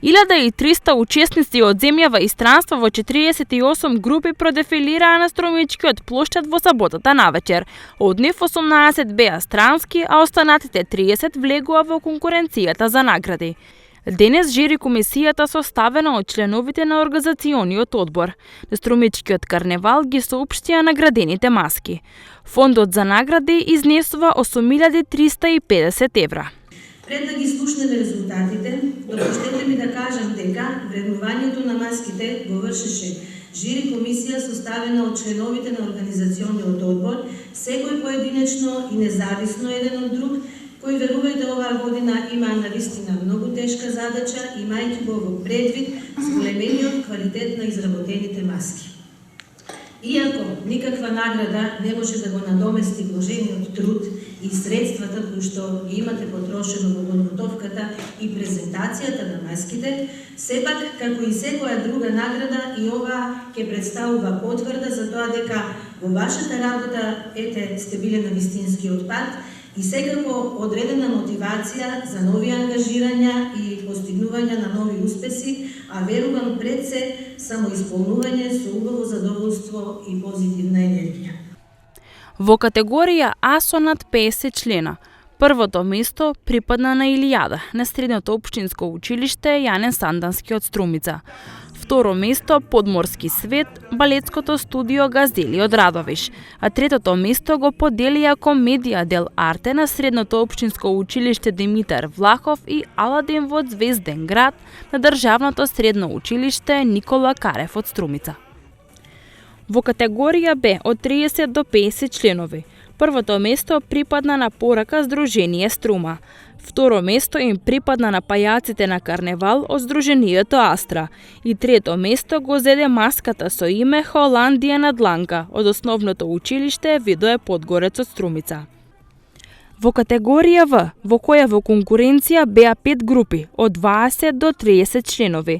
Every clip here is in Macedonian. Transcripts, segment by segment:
1300 учесници од земјава и странство во 48 групи продефилираа на Струмичкиот плоштад во саботата навечер. Од нив 18 беа странски, а останатите 30 влегува во конкуренцијата за награди. Денес жири комисијата составена од членовите на организациониот одбор. На Струмичкиот карневал ги соопштија наградените маски. Фондот за награди изнесува 8350 евра. Пред да ги слушнеме резултатите, допуштете ми да кажам дека вреднувањето на маските го вршеше жири комисија составена од членовите на организациониот одбор, секој поединечно и независно еден од друг, кои верувајте оваа година имаа навистина многу тешка задача, имајќи го во предвид зголемениот квалитет на изработените маски. Иако никаква награда не може да го надомести вложениот труд и средствата кои што ги имате потрошено во подготовката и презентацијата на маските, сепак, како и секоја друга награда, и ова ќе представува потврда за тоа дека во вашата работа сте биле на вистинскиот пат и секако одредена мотивација за нови ангажирања и постигнување на нови успеси, а верувам пред се самоисполнување со убаво задоволство и позитивна енергија. Во категорија А со над 50 члена, првото место припадна на Илијада, на средното општинско училиште Јанен Сандански од Струмица. Второ место Подморски свет, балетското студио Газели од Радовиш, а третото место го поделија Комедија дел арте на средното општинско училиште Димитар Влахов и Аладин во Звезден град на државното средно училиште Никола Карев од Струмица. Во категорија Б од 30 до 50 членови, првото место припадна на порака Сдружение Струма. Второ место им припадна на пајаците на карневал од Сдруженијето Астра и трето место го зеде маската со име Холандија на дланка од основното училиште Видое Подгорец од Струмица. Во категорија В, во која во конкуренција беа 5 групи, од 20 до 30 членови.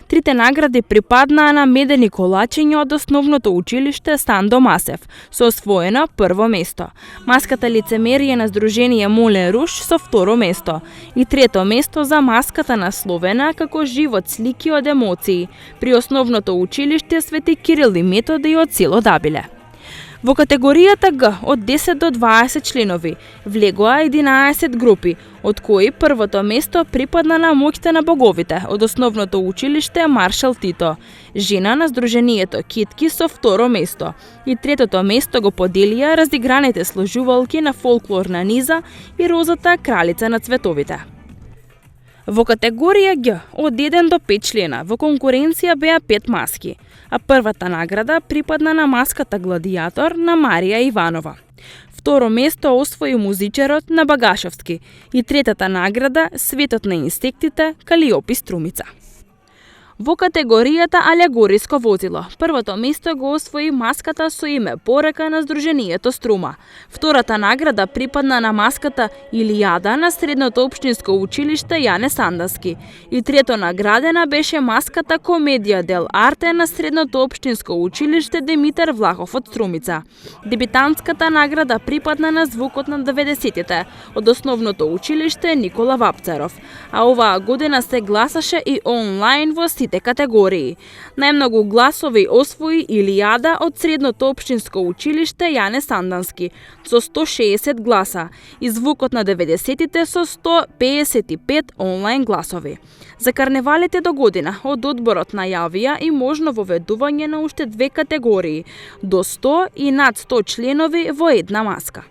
Трите награди припаднаа на Медени Колачиња од основното училиште Сандо Масев, со освоено прво место. Маската лицемерие на Сдружение Моле Руш со второ место. И трето место за маската на Словена како живот слики од емоции, при основното училиште Свети Кирил и Методи од село Дабиле. Во категоријата Г од 10 до 20 членови влегоа 11 групи, од кои првото место припадна на Моќта на боговите од основното училиште Маршал Тито, жена на Сдруженијето Китки со второ место, и третото место го поделија разиграните сложувалки на фолклорна низа и Розата кралица на цветовите. Во категорија Г од 1 до 5 члена во конкуренција беа 5 маски, а првата награда припадна на маската Гладијатор на Марија Иванова. Второ место освои музичарот на Багашовски и третата награда Светот на инсектите Калиопи Струмица. Во категоријата алегориско возило, првото место го освои маската со име Порака на Сдруженијето Струма. Втората награда припадна на маската Илијада на средното општинско училиште Јане Сандански. И трето наградена беше маската Комедија дел арте на средното општинско училиште Димитар Влахов од Струмица. Дебитантската награда припадна на Звукот на 90-тите од основното училиште Никола Вапцаров, а оваа година се гласаше и онлайн во сите категории. Најмногу гласови освои Илијада од средното општинско училиште Јане Сандански со 160 гласа и Звукот на 90-тите со 155 онлайн гласови. За карневалите до година од одборот најавија и можно воведување на уште 2 категории, до 100 и над 100 членови во една маска.